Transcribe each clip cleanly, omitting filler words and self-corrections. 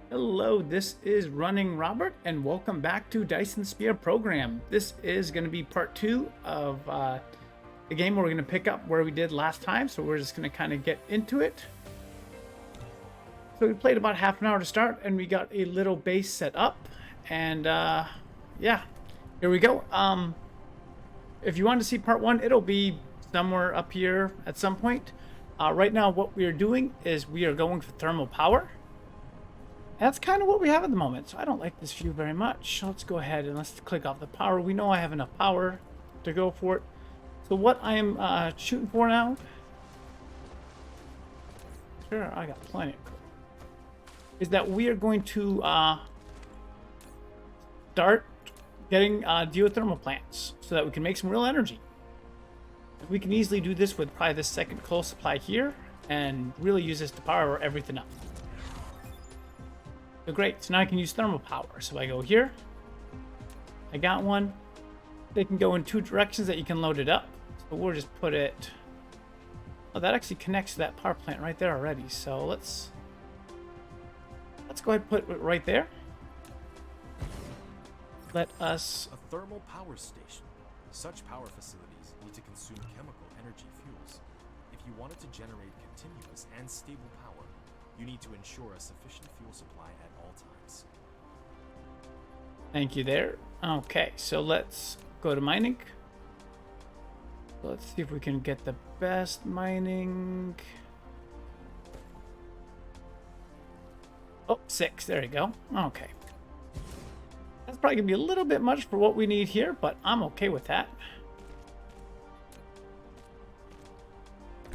Hello, this is Running Robert, and welcome back to Dyson Sphere Program. This is going to be part 2 of the game where we're going to pick up where we did last time, so we're just going to kind of get into it. So we played about half an hour to start, and we got a little base set up, and yeah, here we go. If you want to see part 1, it'll be somewhere up here at some point. Right now, what we are doing is we are going for thermal power. That's kind of what we have at the moment, so I don't like this view very much. Let's go ahead and let's click off the power. We know I have enough power to go for it. So what I am shooting for now, sure, I got plenty of coal, is that we are going to start getting geothermal plants so that we can make some real energy. We can easily do this with probably the second coal supply here and really use this to power everything up. So great, so now I can use thermal power. So I go here, I got one. They can go in two directions that you can load it up. So we'll just put it, oh, that actually connects to that power plant right there already. So let's go ahead and put it right there. Let us... A thermal power station. Such power facilities need to consume chemical energy fuels. If you want it to generate continuous and stable power, you need to ensure a sufficient fuel supply at all times. Thank you there. Okay, so let's go to mining. Let's see if we can get the best mining. Oh, 6. There you go. Okay. That's probably going to be a little bit much for what we need here, but I'm okay with that.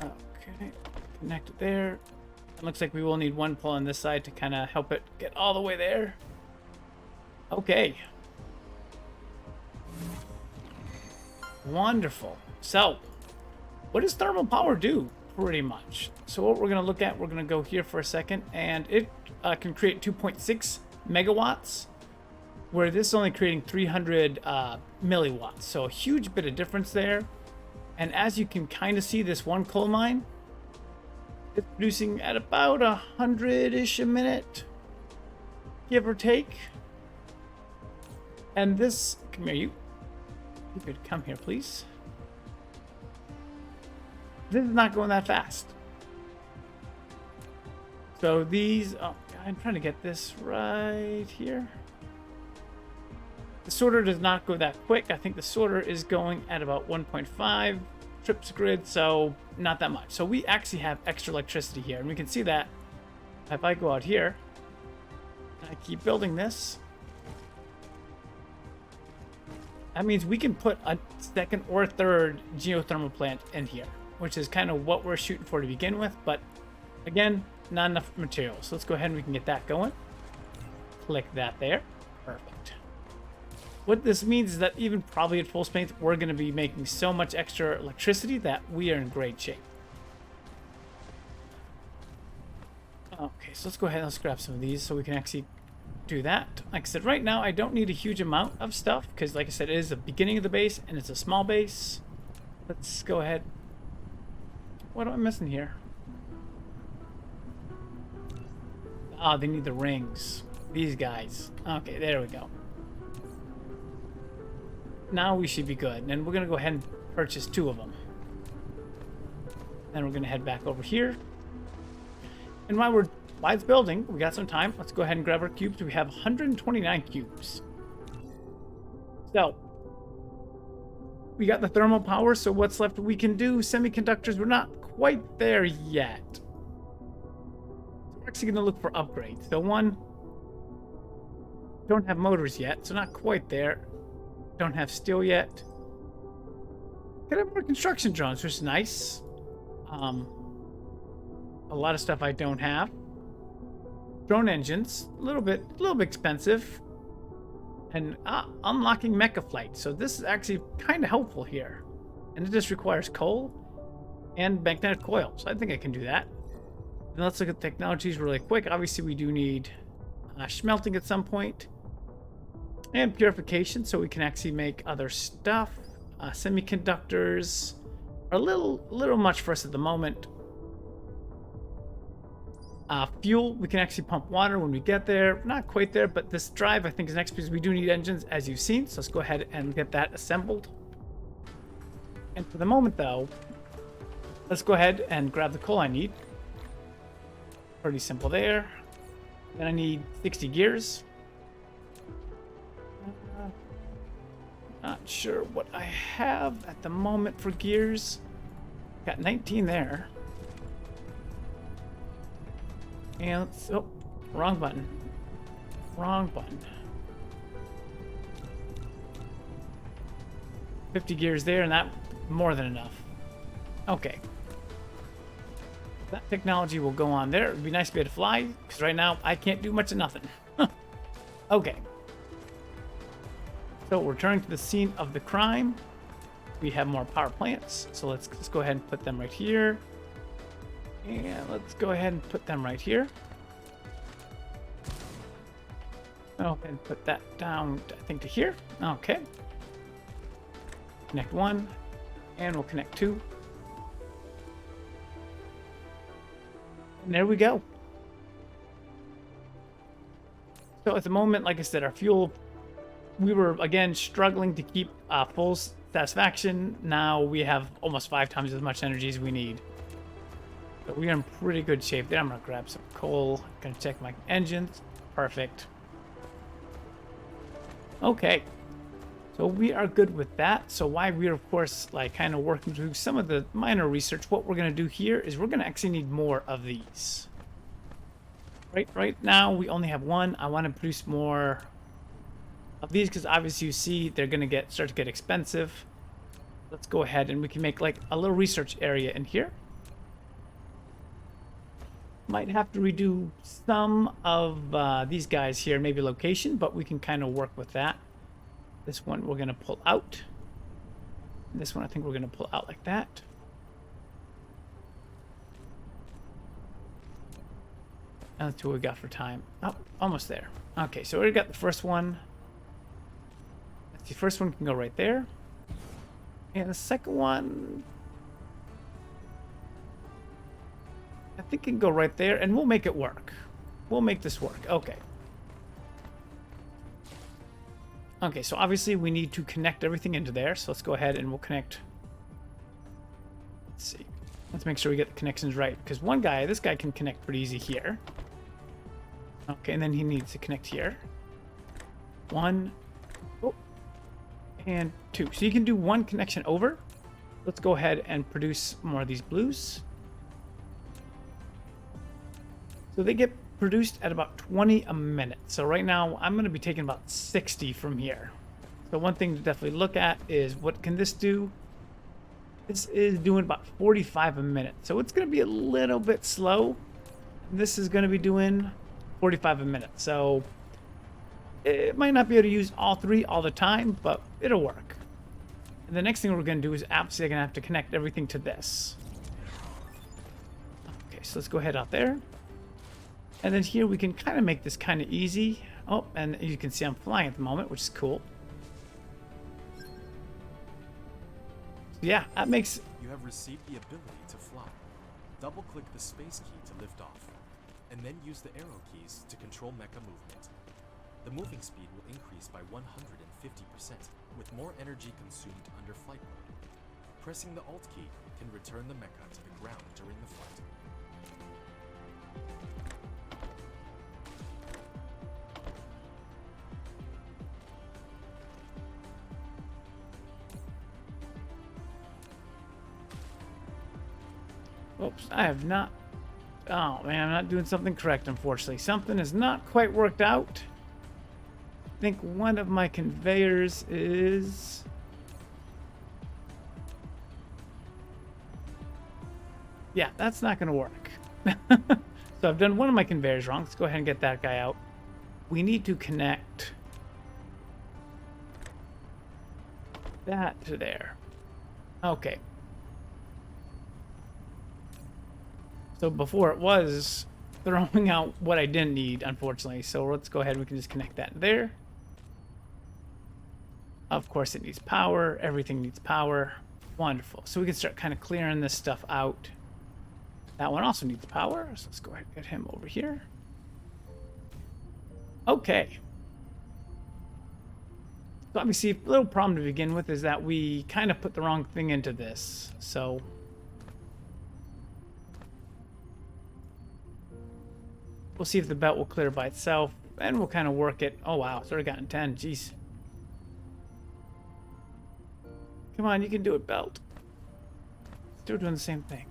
Okay, connect it there. It looks like we will need one pull on this side to kind of help it get all the way there. Okay. Wonderful. So, what does thermal power do? Pretty much. So what we're going to look at, we're going to go here for a second, and it can create 2.6 megawatts, where this is only creating 300 milliwatts. So a huge bit of difference there. And as you can kind of see, this one coal mine, it's producing at about 100-ish a minute, give or take. And this, come here, you could come here, please. This is not going that fast. So these, oh, I'm trying to get this right here. The sorter does not go that quick. I think the sorter is going at about 1.5 trips a grid, so not that much. So we actually have extra electricity here, and we can see that if I go out here and I keep building this, that means we can put a second or third geothermal plant in here, which is kind of what we're shooting for to begin with, but again, not enough material. So let's go ahead and we can get that going. Click that there. Perfect. What this means is that even probably at full strength, we're going to be making so much extra electricity that we are in great shape. Okay, so let's go ahead and let's grab some of these so we can actually do that. Like I said, right now I don't need a huge amount of stuff because, like I said, it is the beginning of the base and it's a small base. Let's go ahead. What am I missing here? Ah, they need the rings. These guys. Okay, there we go. Now we should be good. And we're going to go ahead and purchase 2 of them. Then we're going to head back over here. And while it's building, we got some time. Let's go ahead and grab our cubes. We have 129 cubes. So, we got the thermal power. So what's left we can do? Semiconductors, we're not quite there yet. So we're actually going to look for upgrades. So one, don't have motors yet. So not quite there. Don't have steel yet. Could have more construction drones, which is nice. A lot of stuff I don't have. Drone engines, a little bit expensive. And unlocking mecha flight. So this is actually kind of helpful here. And it just requires coal and magnetic coil. So I think I can do that. And let's look at technologies really quick. Obviously, we do need smelting at some point. And purification, so we can actually make other stuff. Semiconductors are a little much for us at the moment. Fuel, we can actually pump water when we get there. Not quite there, but this drive I think is next because we do need engines, as you've seen. So let's go ahead and get that assembled. And for the moment, though, let's go ahead and grab the coal I need. Pretty simple there. Then I need 60 gears. Not sure what I have at the moment for gears. Got 19 there. And let's, oh, wrong button. Wrong button. 50 gears there, and that more than enough. Okay. That technology will go on there. It'd be nice to be able to fly, because right now I can't do much of nothing. Okay. So returning to the scene of the crime, we have more power plants. So let's go ahead and put them right here. And let's go ahead and put them right here. Go ahead and put that down, I think, to here. Okay. Connect one, and we'll connect two. And there we go. So at the moment, like I said, our fuel, we were, again, struggling to keep full satisfaction. Now we have almost 5 times as much energy as we need. So we're in pretty good shape there. I'm going to grab some coal. Going to check my engines. Perfect. Okay. So we are good with that. So while we're, of course, like kind of working through some of the minor research, what we're going to do here is we're going to actually need more of these. Right now, we only have one. I want to produce more of these because obviously you see they're going to start to get expensive. Let's go ahead and we can make like a little research area in here. Might have to redo some of these guys here, maybe location, but we can kind of work with that. This one we're going to pull out. This one I think we're going to pull out like that. And let's see what we got for time. Oh, almost there. Okay, so we already got the first one. The first one can go right there. And the second one, I think it can go right there, and we'll make it work. We'll make this work. Okay. Okay, so obviously we need to connect everything into there. So let's go ahead and we'll connect. Let's see. Let's make sure we get the connections right. Because this guy can connect pretty easy here. Okay, and then he needs to connect here. 1. Oh, and 2. So you can do 1 connection over. Let's go ahead and produce more of these blues. So they get produced at about 20 a minute. So right now I'm going to be taking about 60 from here. So one thing to definitely look at is what can this do? This is doing about 45 a minute. So it's going to be a little bit slow. This is going to be doing 45 a minute. So it might not be able to use all 3 all the time, but it'll work. And the next thing we're going to do is absolutely going to have to connect everything to this. Okay, so let's go ahead out there. And then here we can kind of make this kind of easy. Oh, and you can see I'm flying at the moment, which is cool. So yeah, that makes... You have received the ability to fly. Double-click the space key to lift off, and then use the arrow keys to control mecha movement. The moving speed will increase by 150%, with more energy consumed under flight mode. Pressing the Alt key can return the mecha to the ground during the flight. Oops, I have not... Oh, man, I'm not doing something correct, unfortunately. Something has not quite worked out. I think one of my conveyors is... Yeah, that's not going to work. So I've done one of my conveyors wrong. Let's go ahead and get that guy out. We need to connect that to there. Okay. So before it was throwing out what I didn't need, unfortunately. So let's go ahead and we can just connect that there. Of course it needs power. Everything needs power. Wonderful. So we can start kind of clearing this stuff out. That one also needs power, so let's go ahead and get him over here. Okay. So obviously, a little problem to begin with is that we kind of put the wrong thing into this. So we'll see if the belt will clear by itself, and we'll kind of work it. Oh wow, it's already gotten 10. Jeez. Come on, you can do it, belt. Still doing the same thing.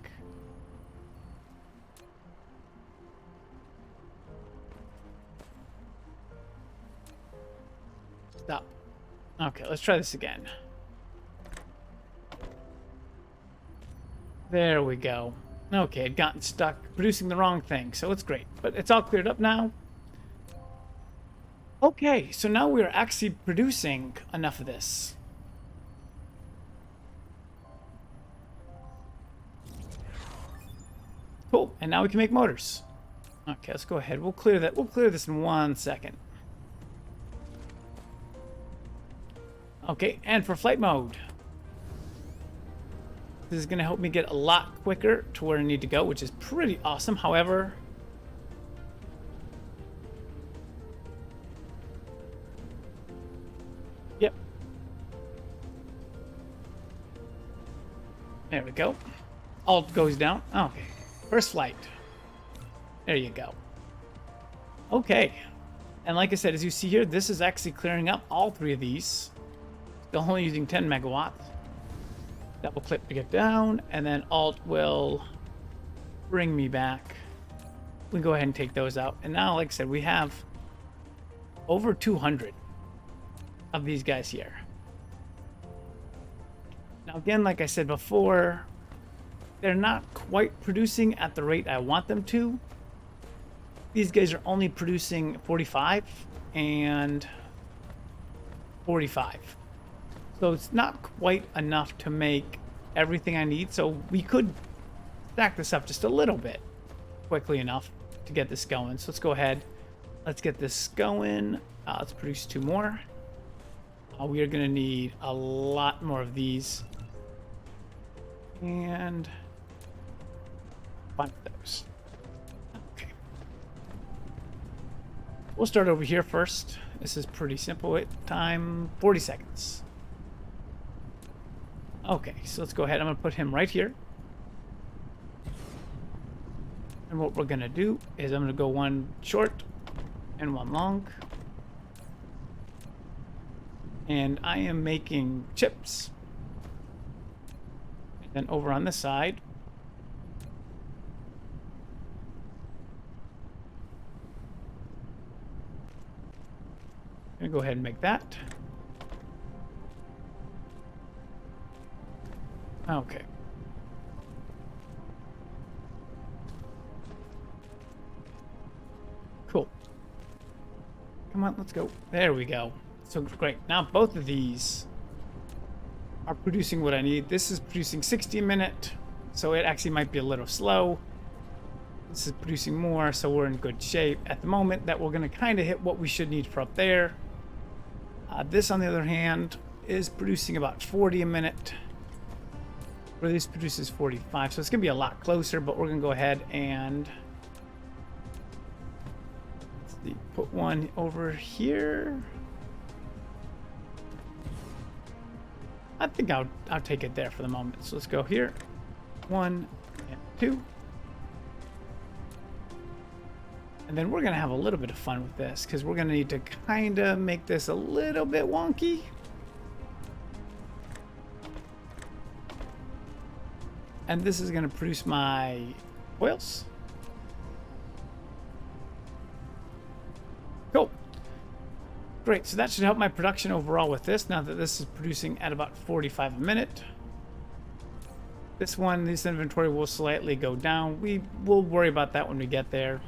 Stop. Okay, let's try this again. There we go. Okay, it gotten stuck producing the wrong thing, so it's great. But it's all cleared up now. Okay, so now we're actually producing enough of this. Cool, and now we can make motors. Okay, let's go ahead. We'll clear that. We'll clear this in 1 second. Okay, and for flight mode. This is going to help me get a lot quicker to where I need to go, which is pretty awesome. However, yep. There we go. Alt goes down. Okay. First flight. There you go. Okay. And like I said, as you see here, this is actually clearing up all 3 of these. Still only using 10 megawatts. Double click to get down, and then Alt will bring me back. We can go ahead and take those out. And now, like I said, we have over 200 of these guys here. Now, again, like I said before, they're not quite producing at the rate I want them to. These guys are only producing 45 and 45. So it's not quite enough to make everything I need. So we could stack this up just a little bit quickly enough to get this going. So let's go ahead. Let's get this going. Let's produce 2 more. We are going to need a lot more of these. And bunch of those. Okay. We'll start over here first. This is pretty simple. Time 40 seconds. Okay, so let's go ahead. I'm going to put him right here. And what we're going to do is I'm going to go 1 short and 1 long. And I am making chips. And then over on this side, I'm going to go ahead and make that. Okay. Cool. Come on, let's go. There we go. So great. Now both of these are producing what I need. This is producing 60 a minute, so it actually might be a little slow. This is producing more, so we're in good shape at the moment that we're going to kind of hit what we should need for up there. This, on the other hand, is producing about 40 a minute. Where this produces 45, so it's gonna be a lot closer, but we're gonna go ahead and let's see, put 1 over here. I think I'll take it there for the moment. So let's go here, 1 and 2, and then we're gonna have a little bit of fun with this because we're gonna need to kind of make this a little bit wonky. And this is going to produce my oils. Cool. Great, so that should help my production overall with this, now that this is producing at about 45 a minute. This one, this inventory will slightly go down. We will worry about that when we get there.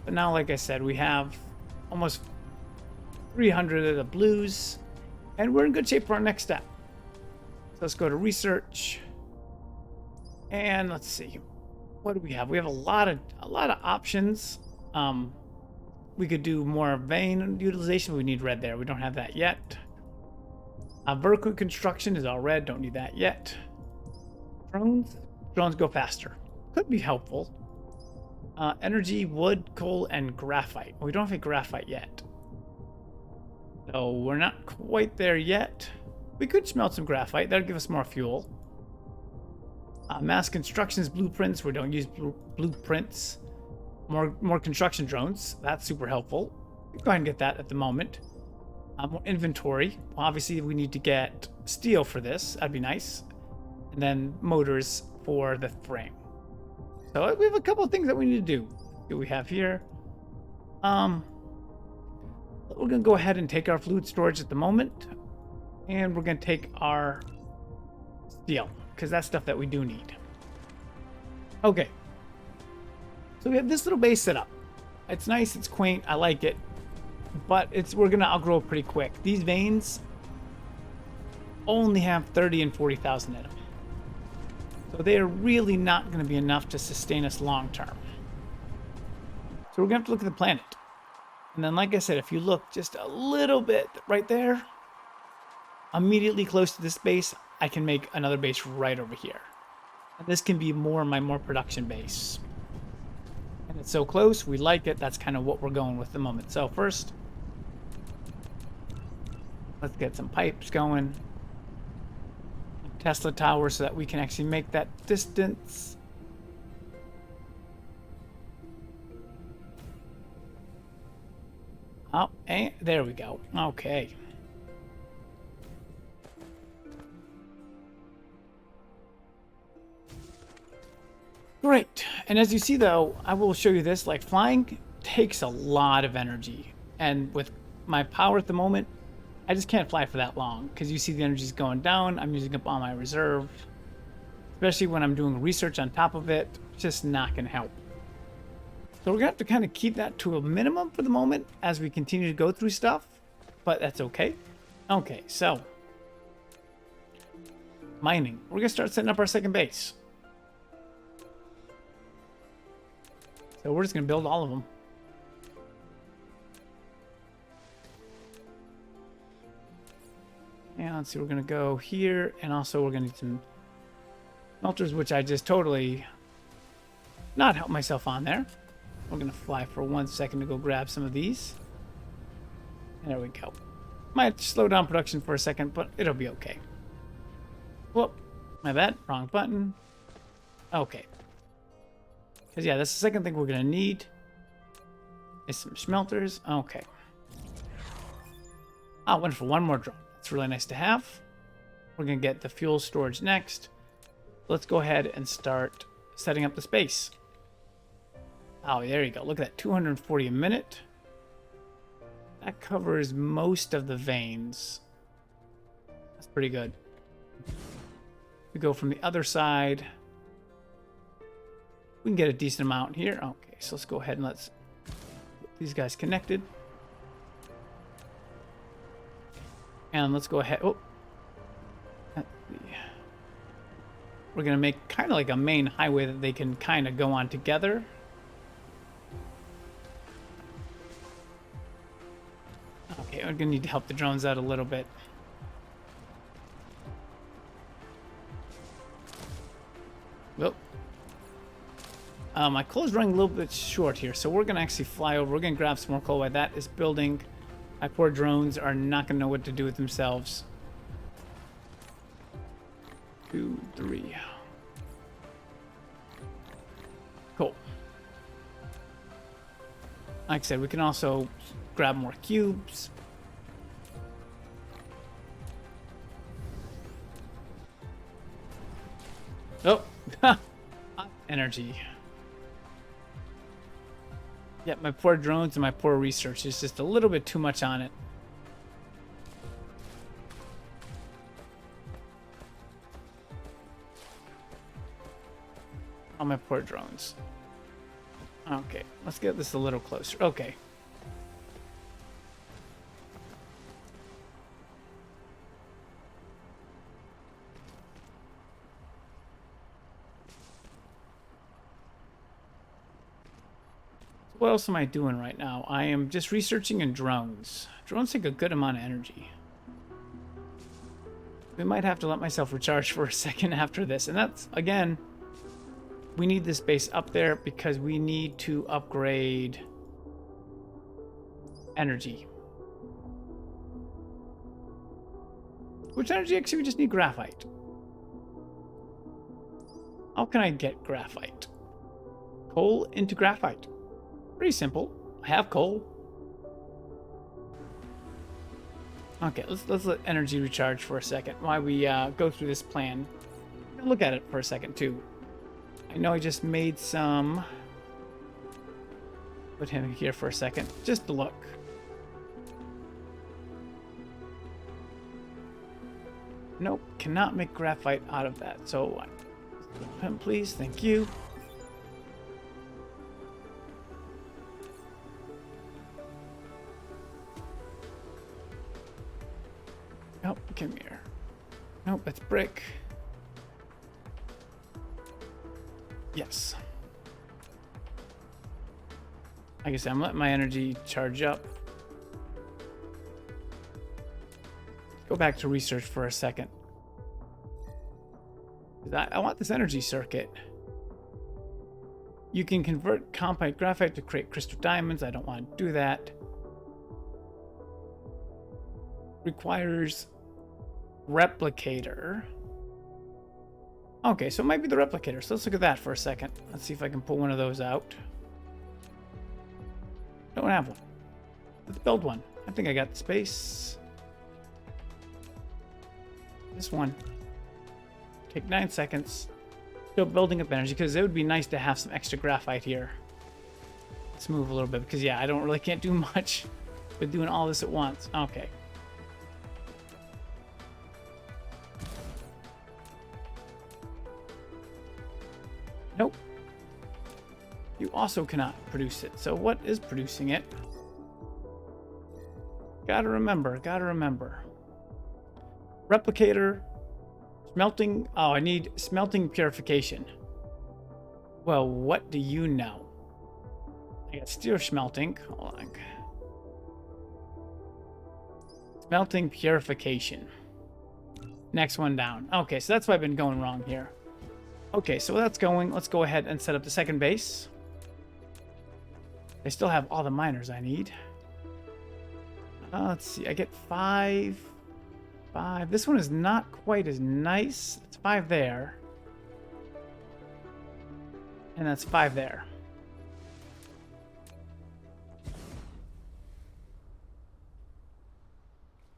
But now, like I said, we have almost 300 of the blues, and we're in good shape for our next step. So let's go to research. And let's see, what do we have? We have a lot of options. We could do more vein utilization. We need red there. We don't have that yet. Vertical construction is all red. Don't need that yet. Drones go faster. could be helpful. Energy, wood, coal, and graphite. We don't have a graphite yet. So we're not quite there yet. We could smelt some graphite. That'll give us more fuel. Mass constructions, blueprints. We don't use blueprints. More construction drones. That's super helpful. Go ahead and get that at the moment. More inventory. Well, obviously, we need to get steel for this. That'd be nice. And then motors for the frame. So we have a couple of things that we need to do. What do we have here? We're going to go ahead and take our fluid storage at the moment. And we're going to take our steel, because that's stuff that we do need. Okay. So we have this little base set up. It's nice, it's quaint, I like it. But we're going to outgrow it pretty quick. These veins only have 30 and 40,000 in them. So they are really not going to be enough to sustain us long term. So we're going to have to look at the planet. And then, like I said, if you look just a little bit right there, immediately close to this base, I can make another base right over here. And this can be my more production base. And it's so close, we like it. That's kind of what we're going with at the moment. So first, let's get some pipes going. Tesla tower so that we can actually make that distance. Oh, and there we go. Okay. Great. And as you see, though, I will show you this. Like, flying takes a lot of energy. And with my power at the moment, I just can't fly for that long. Because you see the energy's going down. I'm using up all my reserve. Especially when I'm doing research on top of it. It's just not going to help. So we're going to have to kind of keep that to a minimum for the moment as we continue to go through stuff. But that's okay. Okay, so. Mining. We're going to start setting up our second base. So we're just going to build all of them. And let's see, we're going to go here. And also we're going to need some smelters, which I just totally not help myself on there. We're going to fly for 1 second to go grab some of these. And there we go. Might slow down production for a second, but it'll be okay. Whoop. My bad. Wrong button. Okay. Because, yeah, that's the second thing we're going to need. Is some smelters. Okay. Ah, wonderful. One more drone. That's really nice to have. We're going to get the fuel storage next. Let's go ahead and start setting up the space. Oh, there you go. Look at that. 240 a minute. That covers most of the veins. That's pretty good. We go from the other side. We can get a decent amount here. Okay, so let's go ahead and let's get these guys connected. And let's go ahead. Oh. We're going to make kind of like a main highway that they can kind of go on together. Okay, I'm going to need to help the drones out a little bit. Whoop. My coal is running a little bit short here, so we're going to actually fly over. We're going to grab some more coal while that is building. My poor drones are not going to know what to do with themselves. 2, 3. Cool. Like I said, we can also grab more cubes. Oh, energy. Yeah, my poor drones and my poor research is just a little bit too much on it. Oh, my poor drones. Okay, let's get this a little closer. Okay. What else am I doing right now? I am just researching in drones. Drones take a good amount of energy. We might have to let myself recharge for a second after this. And that's, again, we need this base up there because we need to upgrade energy. Which energy? Actually, we just need graphite. How can I get graphite? Coal into graphite. Pretty simple. I have coal. Okay, let's let energy recharge for a second while we go through this plan. Look at it for a second too. I know I just made some. Put him here for a second, just to look. Nope, cannot make graphite out of that. So, please, thank you. Nope, come here. Nope, it's brick. Yes. Like I said, I'm letting my energy charge up. Go back to research for a second. I want this energy circuit. You can convert compact graphite to create crystal diamonds. I don't want to do that. Requires replicator. Okay, so it might be the replicator. So let's look at that for a second. Let's see if I can pull one of those out. Don't have one. Let's build one. I think I got the space. This one. Take 9 seconds. Still building up energy because it would be nice to have some extra graphite here. Let's move a little bit because yeah, I can't do much with doing all this at once. Okay. Nope. You also cannot produce it. So what is producing it? Gotta remember. Replicator. Smelting. Oh, I need smelting purification. Well, what do you know? I got steel smelting. Hold on. Smelting purification. Next one down. Okay, so that's why I've been going wrong here. Okay, so that's going. Let's go ahead and set up the second base. I still have all the miners I need. Let's see. I get 5. This one is not quite as nice. It's 5 there. And that's 5 there.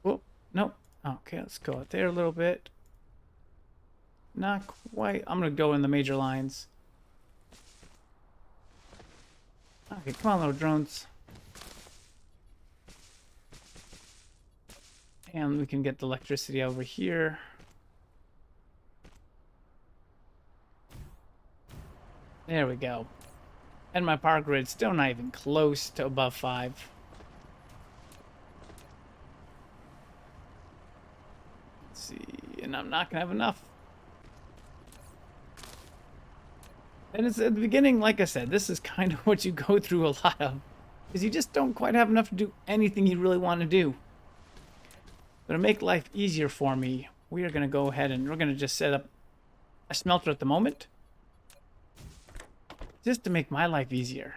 Whoop. Nope. Okay, let's go out there a little bit. Not quite. I'm going to go in the major lines. Okay, come on, little drones. And we can get the electricity over here. There we go. And my power grid's still not even close to above 5. Let's see. And I'm not going to have enough. And it's at the beginning, like I said, this is kind of what you go through a lot of. Because you just don't quite have enough to do anything you really want to do. But to make life easier for me, we are going to go ahead and we're going to just set up a smelter at the moment. Just to make my life easier.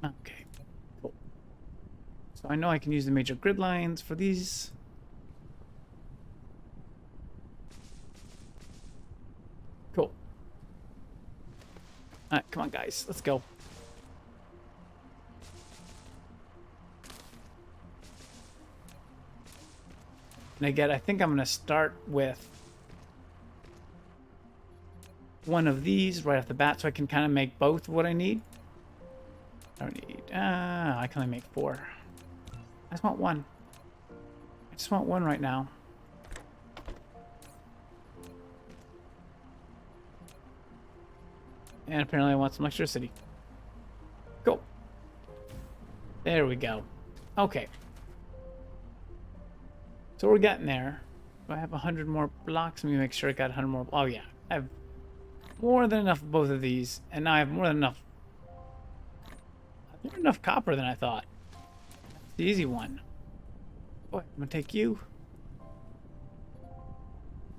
Okay, cool. So I know I can use the major grid lines for these. Cool. Alright, come on guys, let's go. And again, I think I'm going to start with one of these right off the bat so I can kind of make both what I need. I don't need... I can only make 4. I just want 1. I just want 1 right now. And apparently I want some electricity. Go. There we go. Okay. So we're getting there. Do I have 100 more blocks? Let me make sure I got 100 more. Oh yeah, I have more than enough of both of these, and now I have more than enough. More enough copper than I thought. The easy one. Boy, I'm gonna take you.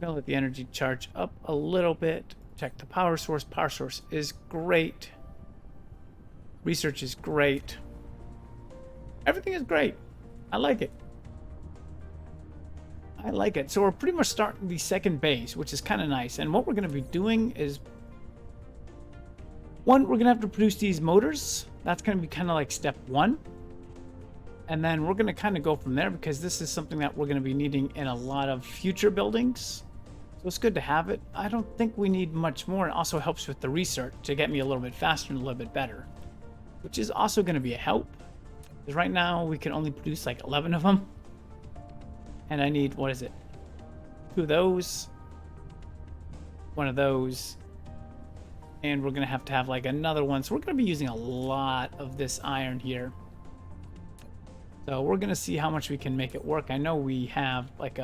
Gonna let the energy charge up a little bit. Check the power source. Power source is great. Research is great. Everything is great. I like it. I like it. So we're pretty much starting the second base, which is kind of nice. And what we're going to be doing is, one, we're going to have to produce these motors. That's going to be kind of like step one. And then we're going to kind of go from there, because this is something that we're going to be needing in a lot of future buildings. So it's good to have it. I don't think we need much more. It also helps with the research to get me a little bit faster and a little bit better, which is also going to be a help. Because right now we can only produce like 11 of them. And I need, what is it? 2 of those. 1 of those. And we're going to have like another one. So we're going to be using a lot of this iron here. So we're going to see how much we can make it work. I know we have like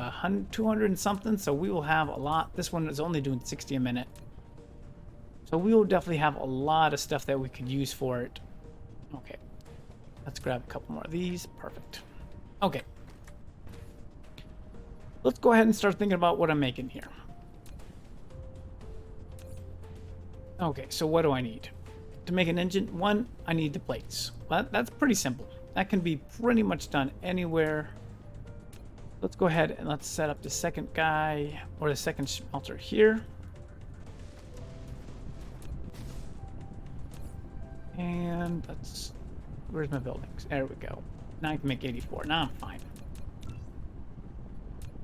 200 and something, so we will have a lot. This one is only doing 60 a minute. So we will definitely have a lot of stuff that we could use for it. Okay. Let's grab a couple more of these. Perfect. Okay. Let's go ahead and start thinking about what I'm making here. Okay, so what do I need? To make an engine, 1, I need the plates. Well, that's pretty simple. That can be pretty much done anywhere. Let's go ahead and let's set up the second guy, or the second smelter here. And that's, where's my buildings? There we go. Now I can make 84. Now I'm fine.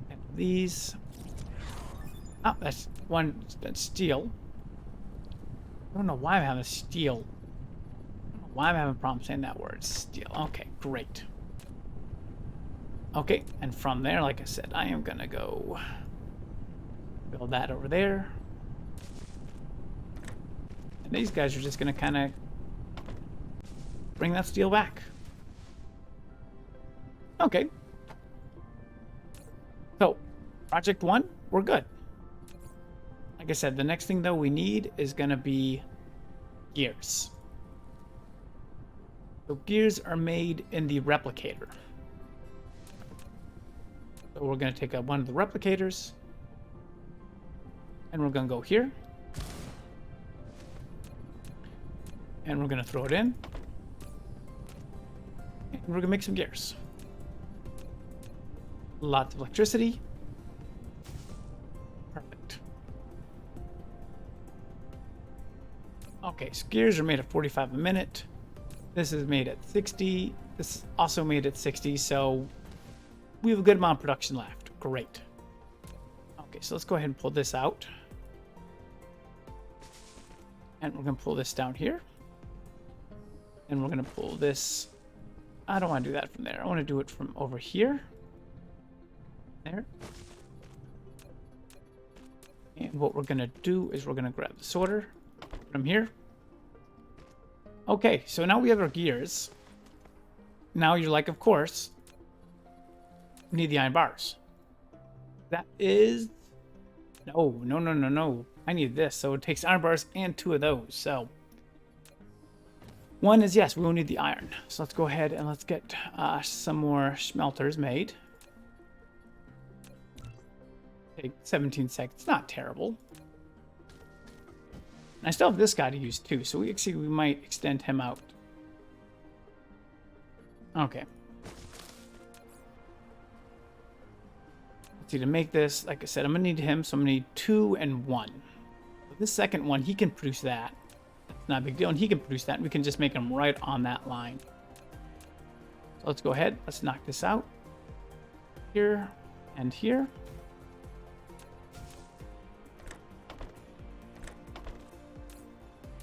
And these. Oh, that's one, that's steel. I don't know why I'm having steel. Why I'm having a problem saying that word, steel. Okay, great. Okay, and from there, like I said, I am gonna go build that over there. And these guys are just gonna kind of bring that steel back. Okay. So, project 1, we're good. Like I said, the next thing though we need is gonna be gears. So gears are made in the replicator. So we're going to take one of the replicators, and we're going to go here, and we're going to throw it in, and we're going to make some gears. Lots of electricity. Perfect. Okay, so gears are made at 45 a minute. This is made at 60. This is also made at 60, so we have a good amount of production left. Great. Okay, so let's go ahead and pull this out. And we're going to pull this down here. And we're going to pull this. I don't want to do that from there. I want to do it from over here. There. And what we're going to do is we're going to grab the sorter from here. Okay, so now we have our gears. Now you're like, of course, we need the iron bars. That is... No. I need this. So it takes iron bars and 2 of those. So 1 is, yes, we will need the iron. So let's go ahead and let's get some more smelters made. Take 17 seconds. It's not terrible. I still have this guy to use too, so we might extend him out. Okay. Let's see, to make this, like I said, I'm gonna need him, so I'm gonna need 2 and 1. This second one, he can produce that. That's not a big deal, and he can produce that, and we can just make him right on that line. So let's go ahead, let's knock this out. Here and here.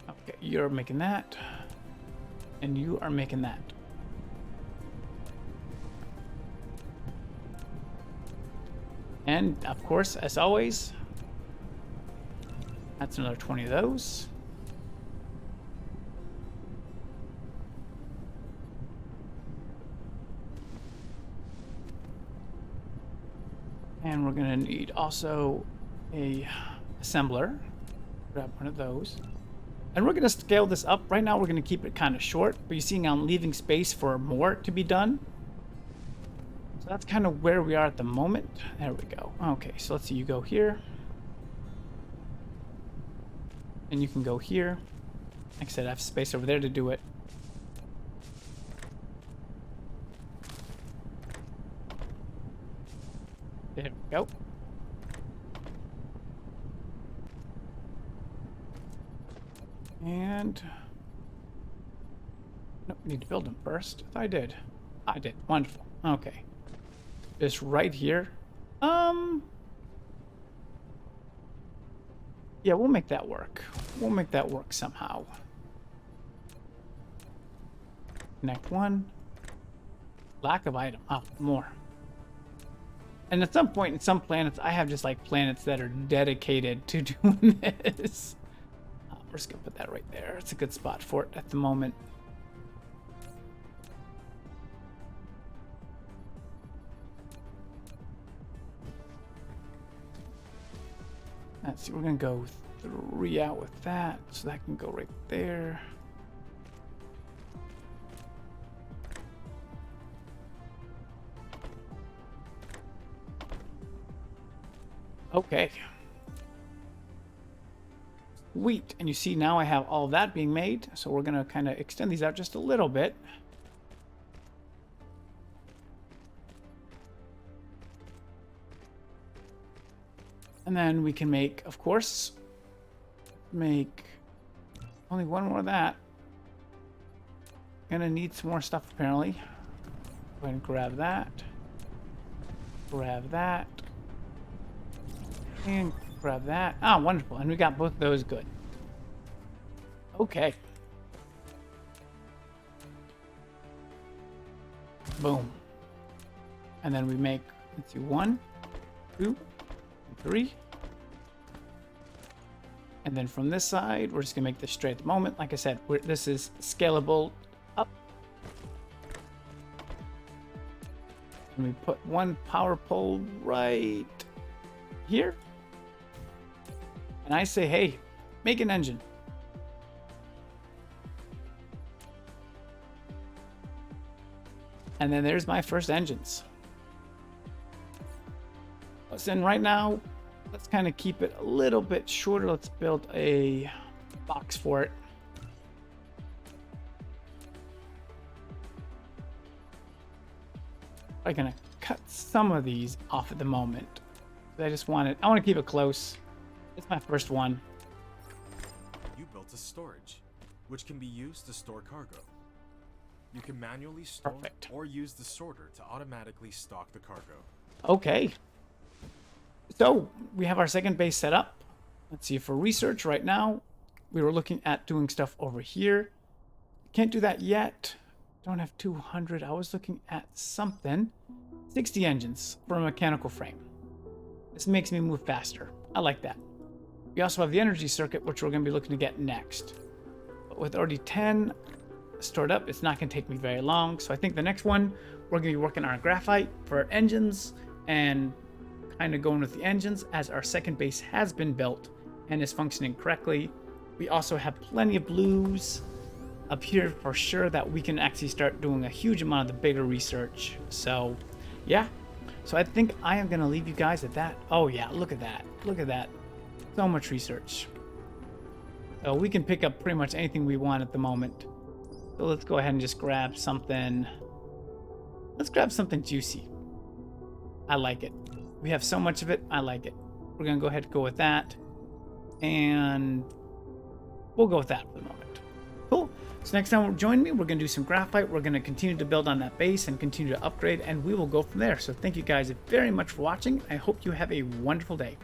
Okay, you're making that, and you are making that. And of course, as always, that's another 20 of those. And we're gonna need also a assembler. Grab one of those. And we're gonna scale this up. Right now we're gonna keep it kind of short, but you're seeing I'm leaving space for more to be done. So That's kind of where we are at the moment. There we go. Okay, so let's see. You go here. And you can go here. Like I said, I have space over there to do it. There we go. And nope, need to build them first. I did. I did. Wonderful. Okay. Just right here. Yeah, we'll make that work. We'll make that work somehow. Connect one. Lack of item. Oh, more. And at some point in some planets, I have just like planets that are dedicated to doing this. We're just gonna put that right there. It's a good spot for it at the moment. Let's see, we're gonna go 3 out with that, so that can go right there. Okay. Sweet. And you see now I have all that being made, so we're gonna kind of extend these out just a little bit. And then we can make, of course, make only one more of that. Gonna need some more stuff apparently. Go ahead and grab that. Grab that. And grab that. Ah, wonderful. And we got both of those good. Okay. Boom. And then we make, let's see, 1, 2, 3. And then from this side, we're just gonna make this straight at the moment. Like I said, this is scalable up. And we put one power pole right here. And I say, hey, make an engine. And then there's my first engines. Listen, right now, let's kind of keep it a little bit shorter. Let's build a box for it. I'm gonna cut some of these off at the moment. I want to keep it close. It's my first one. You built a storage, which can be used to store cargo. You can manually store or use the sorter to automatically stock the cargo. Okay. So we have our second base set up. Let's see, for research right now, we were looking at doing stuff over here. Can't do that yet. Don't have 200. I was looking at something. 60 engines for a mechanical frame. This makes me move faster. I like that. We also have the energy circuit, which we're going to be looking to get next. But with already 10 stored up, it's not going to take me very long. So I think the next one, we're going to be working on our graphite for our engines and kind of going with the engines as our second base has been built and is functioning correctly. We also have plenty of blues up here for sure that we can actually start doing a huge amount of the bigger research. So yeah, so I think I am going to leave you guys at that. Oh yeah, look at that. Look at that. So much research. So we can pick up pretty much anything we want at the moment. So let's go ahead and just grab something. Let's grab something juicy. I like it. We have so much of it. I like it. We're going to go ahead and go with that. And we'll go with that for the moment. Cool. So next time join me, we're going to do some graphite. We're going to continue to build on that base and continue to upgrade, and we will go from there. So thank you guys very much for watching. I hope you have a wonderful day.